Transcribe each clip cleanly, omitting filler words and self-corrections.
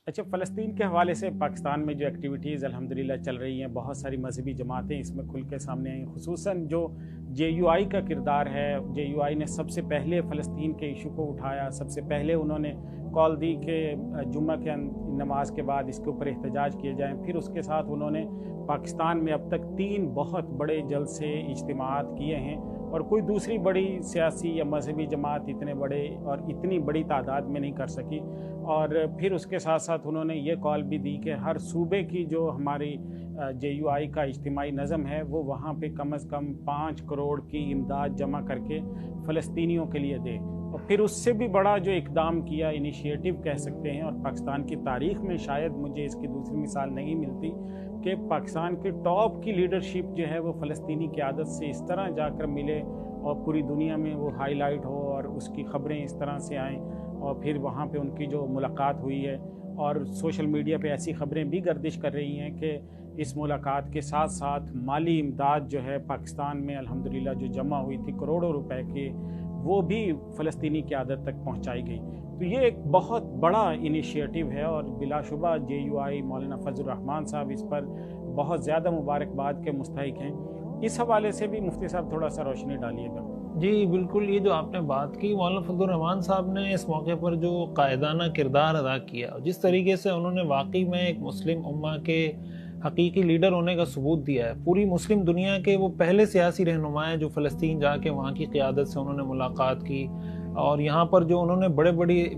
اچھا، فلسطین کے حوالے سے پاکستان میں جو ایکٹیویٹیز الحمدللہ چل رہی ہیں، بہت ساری مذہبی جماعتیں اس میں کھل کے سامنے آئیں، خصوصاً جو جے یو آئی کا کردار ہے۔ جے یو آئی نے سب سے پہلے فلسطین کے ایشو کو اٹھایا، سب سے پہلے انہوں نے کال دی کہ جمعہ کے نماز کے بعد اس کے اوپر احتجاج کیے جائیں۔ پھر اس کے ساتھ انہوں نے پاکستان میں اب تک 3 بہت بڑے جلسے اجتماعات کیے ہیں، اور کوئی دوسری بڑی سیاسی یا مذہبی جماعت اتنے بڑے اور اتنی بڑی تعداد میں نہیں کر سکی۔ اور پھر اس کے ساتھ ساتھ انہوں نے یہ کال بھی دی کہ ہر صوبے کی جو ہماری جے یو آئی کا اجتماعی نظم ہے، وہ وہاں پہ کم از کم 5 کروڑ کی امداد جمع کر کے فلسطینیوں کے لیے دے۔ اور پھر اس سے بھی بڑا جو اقدام کیا، انیشیٹو کہہ سکتے ہیں، اور پاکستان کی تاریخ میں شاید مجھے اس کی دوسری مثال نہیں ملتی کہ پاکستان کے ٹاپ کی لیڈرشپ جو ہے وہ فلسطینی قیادت سے اس طرح جا کر ملے اور پوری دنیا میں وہ ہائی لائٹ ہو اور اس کی خبریں اس طرح سے آئیں، اور پھر وہاں پہ ان کی جو ملاقات ہوئی ہے، اور سوشل میڈیا پہ ایسی خبریں بھی گردش کر رہی ہیں کہ اس ملاقات کے ساتھ ساتھ مالی امداد جو ہے پاکستان میں الحمدللہ جو جمع ہوئی تھی کروڑوں روپے کی، وہ بھی فلسطینی قیادت تک پہنچائی گئی۔ تو یہ ایک بہت بڑا انیشیٹو ہے، اور بلا شبہ جے یو آئی مولانا فضل الرحمان صاحب اس پر بہت زیادہ مبارکباد کے مستحق ہیں۔ اس حوالے سے بھی مفتی صاحب تھوڑا سا روشنی ڈالیے گا۔ جی بالکل، یہ جو آپ نے بات کی، مولانا فضل الرحمان صاحب نے اس موقع پر جو قائدانہ کردار ادا کیا، جس طریقے سے انہوں نے واقعی میں ایک مسلم امہ کے حقیقی لیڈر ہونے کا ثبوت دیا ہے۔ پوری مسلم دنیا کے وہ پہلے سیاسی رہنما ہیں جو فلسطین جا کے وہاں کی قیادت سے انہوں نے ملاقات کی، اور یہاں پر جو انہوں نے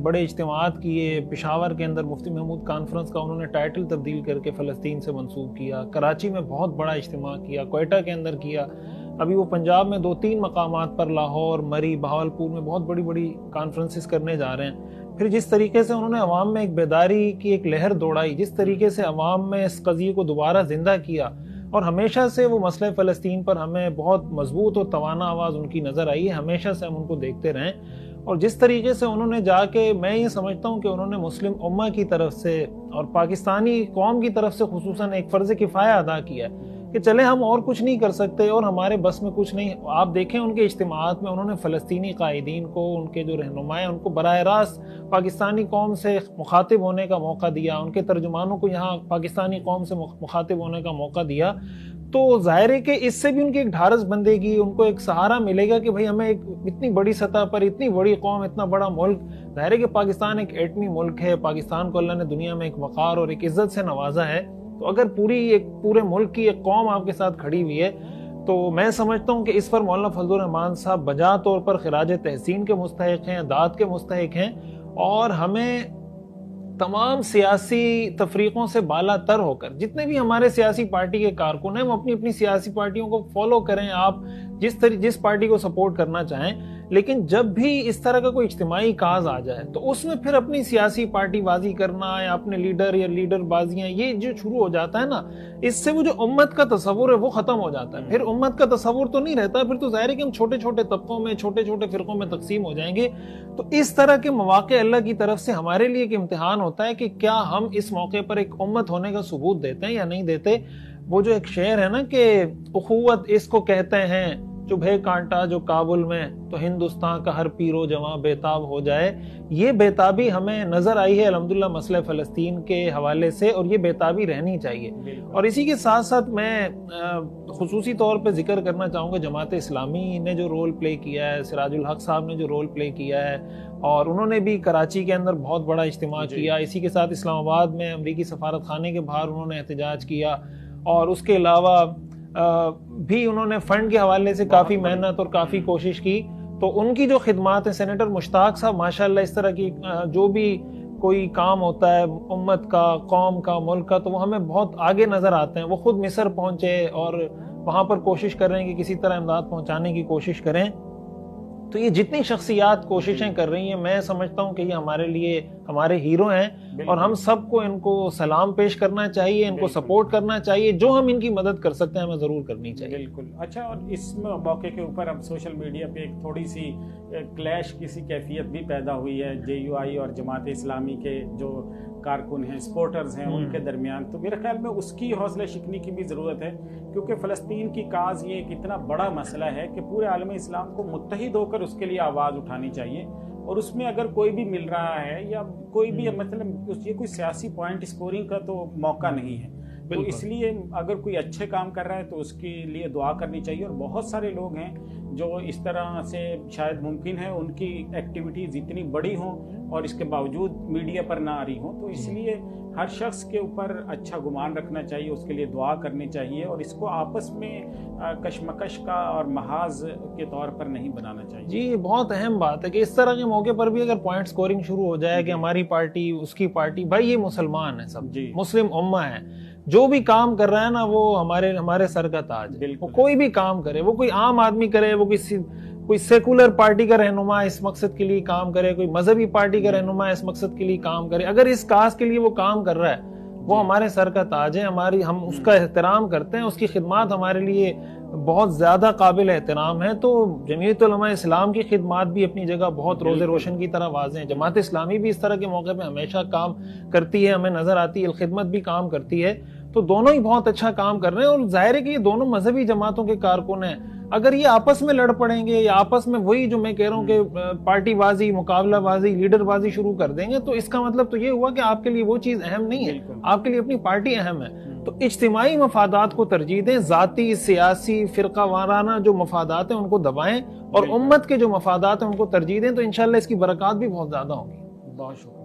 بڑے اجتماعات کیے۔ پشاور کے اندر مفتی محمود کانفرنس کا انہوں نے ٹائٹل تبدیل کر کے فلسطین سے منسوب کیا۔ کراچی میں بہت بڑا اجتماع کیا، کوئٹہ کے اندر کیا، ابھی وہ پنجاب میں 2-3 مقامات پر لاہور، مری، بہاولپور میں بہت بڑی کانفرنسز کرنے جا رہے ہیں۔ پھر جس طریقے سے انہوں نے عوام میں ایک بیداری کی ایک لہر دوڑائی، جس طریقے سے عوام میں اس قضیے کو دوبارہ زندہ کیا، اور ہمیشہ سے وہ مسئلہ فلسطین پر ہمیں بہت مضبوط اور توانا آواز ان کی نظر آئی ہے، ہمیشہ سے ہم ان کو دیکھتے رہیں۔ اور جس طریقے سے انہوں نے جا کے، میں یہ سمجھتا ہوں کہ انہوں نے مسلم امہ کی طرف سے اور پاکستانی قوم کی طرف سے خصوصاً ایک فرض کفایہ ادا کیا ہے کہ چلے ہم اور کچھ نہیں کر سکتے اور ہمارے بس میں کچھ نہیں۔ آپ دیکھیں ان کے اجتماعات میں انہوں نے فلسطینی قائدین کو، ان کے جو رہنما ہیں، ان کو براہ راست پاکستانی قوم سے مخاطب ہونے کا موقع دیا، ان کے ترجمانوں کو یہاں پاکستانی قوم سے مخاطب ہونے کا موقع دیا۔ تو ظاہر ہے کہ اس سے بھی ان کی ایک ڈھارس بندے گی، ان کو ایک سہارا ملے گا کہ بھئی ہمیں ایک اتنی بڑی سطح پر، اتنی بڑی قوم، اتنا بڑا ملک، ظاہر ہے کہ پاکستان ایک ایٹمی ملک ہے، پاکستان کو اللہ نے دنیا میں ایک وقار اور ایک عزت سے نوازا ہے۔ تو اگر پورے ملک کی ایک قوم آپ کے ساتھ کھڑی ہوئی ہے، تو میں سمجھتا ہوں کہ اس پر مولانا فضل الرحمان صاحب بجا طور پر خراج تحسین کے مستحق ہیں، داد کے مستحق ہیں، اور ہمیں تمام سیاسی تفریقوں سے بالا تر ہو کر، جتنے بھی ہمارے سیاسی پارٹی کے کارکن ہیں، وہ اپنی اپنی سیاسی پارٹیوں کو فالو کریں، آپ جس پارٹی کو سپورٹ کرنا چاہیں، لیکن جب بھی اس طرح کا کوئی اجتماعی کاز آ جائے تو اس میں پھر اپنی سیاسی پارٹی بازی کرنا یا اپنے لیڈر بازیاں، یہ جو شروع ہو جاتا ہے نا، اس سے وہ جو امت کا تصور ہے وہ ختم ہو جاتا ہے۔ پھر امت کا تصور تو نہیں رہتا، پھر تو ظاہر ہے کہ ہم چھوٹے چھوٹے طبقوں میں، چھوٹے چھوٹے فرقوں میں تقسیم ہو جائیں گے۔ تو اس طرح کے مواقع اللہ کی طرف سے ہمارے لیے ایک امتحان ہوتا ہے کہ کیا ہم اس موقع پر ایک امت ہونے کا ثبوت دیتے ہیں یا نہیں دیتے۔ وہ جو ایک شعر ہے نا کہ اخوت اس کو کہتے ہیں، چبھے کانٹا جو کابل میں، تو ہندوستان کا ہر پیرو جواں بےتاب ہو جائے۔ یہ بےتابی ہمیں نظر آئی ہے الحمدللہ مسئلہ فلسطین کے حوالے سے، اور یہ بےتابی رہنی چاہیے۔ اور اسی کے ساتھ ساتھ میں خصوصی طور پہ ذکر کرنا چاہوں گا جماعت اسلامی نے جو رول پلے کیا ہے، سراج الحق صاحب نے جو رول پلے کیا ہے، اور انہوں نے بھی کراچی کے اندر بہت بڑا اجتماع کیا۔ اسی کے ساتھ اسلام آباد میں امریکی سفارت خانے کے باہر انہوں نے احتجاج کیا، اور اس کے علاوہ بھی انہوں نے فنڈ کے حوالے سے کافی محنت اور کافی کوشش کی۔ تو ان کی جو خدمات ہیں، سینیٹر مشتاق صاحب ماشاءاللہ اس طرح کی جو بھی کوئی کام ہوتا ہے امت کا، قوم کا، ملک کا، تو وہ ہمیں بہت آگے نظر آتے ہیں۔ وہ خود مصر پہنچے اور وہاں پر کوشش کر رہے ہیں کہ کسی طرح امداد پہنچانے کی کوشش کریں۔ تو یہ جتنی شخصیات کوششیں کر رہی ہیں، میں سمجھتا ہوں کہ یہ ہمارے لیے ہمارے ہیرو ہیں، اور ہم سب کو ان کو سلام پیش کرنا چاہیے، ان کو سپورٹ کرنا چاہیے، جو ہم ان کی مدد کر سکتے ہیں ہمیں ضرور کرنی چاہیے۔ بالکل۔ اچھا، اور اس موقع کے اوپر اب سوشل میڈیا پہ ایک تھوڑی سی کلیش کسی کیفیت بھی پیدا ہوئی ہے جے یو آئی اور جماعت اسلامی کے جو کارکن ہیں، سپورٹرز ہیں، ان کے درمیان۔ تو میرے خیال میں اس کی حوصلہ شکنی کی بھی ضرورت ہے، کیونکہ فلسطین کی کاز یہ ایک اتنا بڑا مسئلہ ہے کہ پورے عالم اسلام کو متحد ہو کر اس کے لیے آواز اٹھانی چاہیے، اور اس میں اگر کوئی بھی مل رہا ہے یا کوئی بھی مطلب یہ کوئی سیاسی پوائنٹ اسکورنگ کا تو موقع نہیں ہے. تو اس لیے اگر کوئی اچھے کام کر رہا ہے تو اس کے لیے دعا کرنی چاہیے. اور بہت سارے لوگ ہیں جو اس طرح سے شاید ممکن ہے ان کی ایکٹیویٹیز اتنی بڑی ہوں اور اس کے باوجود میڈیا پر نہ آ رہی ہوں. تو اس لیے ہر شخص کے اوپر اچھا گمان رکھنا چاہیے, اس کے لیے دعا کرنی چاہیے, اور اس کو آپس میں کشمکش کا اور محاذ کے طور پر نہیں بنانا چاہیے. جی یہ بہت اہم بات ہے کہ اس طرح کے موقع پر بھی اگر پوائنٹ سکورنگ شروع ہو جائے کہ ہماری پارٹی اس کی پارٹی, بھائی یہ مسلمان ہیں سب, مسلم امہ ہے, جو بھی کام کر رہا ہے نا وہ ہمارے سر کا تاج ہے. وہ کوئی بھی کام کرے, وہ کوئی عام آدمی کرے, وہ کوئی سیکولر پارٹی کا رہنما اس مقصد کے لیے کام کرے, کوئی مذہبی پارٹی کا رہنما اس مقصد کے لیے کام کرے, اگر اس کاز کے لیے وہ کام کر رہا ہے وہ ہمارے سر کا تاج ہے. ہم اس کا احترام کرتے ہیں, اس کی خدمات ہمارے لیے بہت زیادہ قابل احترام ہے. تو جمعیت علماء اسلام کی خدمات بھی اپنی جگہ بہت روز روشن کی طرح واضح ہیں. جماعت اسلامی بھی اس طرح کے موقع پہ ہمیشہ کام کرتی ہے, ہمیں نظر آتی ہے. الخدمت بھی کام کرتی ہے. تو دونوں ہی بہت اچھا کام کر رہے ہیں, اور ظاہر ہے کہ یہ دونوں مذہبی جماعتوں کے کارکن ہیں. اگر یہ آپس میں لڑ پڑیں گے یا آپس میں وہی جو میں کہہ رہا ہوں کہ پارٹی بازی, مقابلہ بازی, لیڈر بازی شروع کر دیں گے, تو اس کا مطلب تو یہ ہوا کہ آپ کے لیے وہ چیز اہم نہیں ہے, آپ کے لیے اپنی پارٹی اہم ہے. تو اجتماعی مفادات کو ترجیح دیں, ذاتی سیاسی فرقہ وارانہ جو مفادات ہیں ان کو دبائیں, اور امت کے جو مفادات ہیں ان کو ترجیح دیں, تو انشاءاللہ اس کی برکات بھی بہت زیادہ ہوں گی. بہت شکریہ.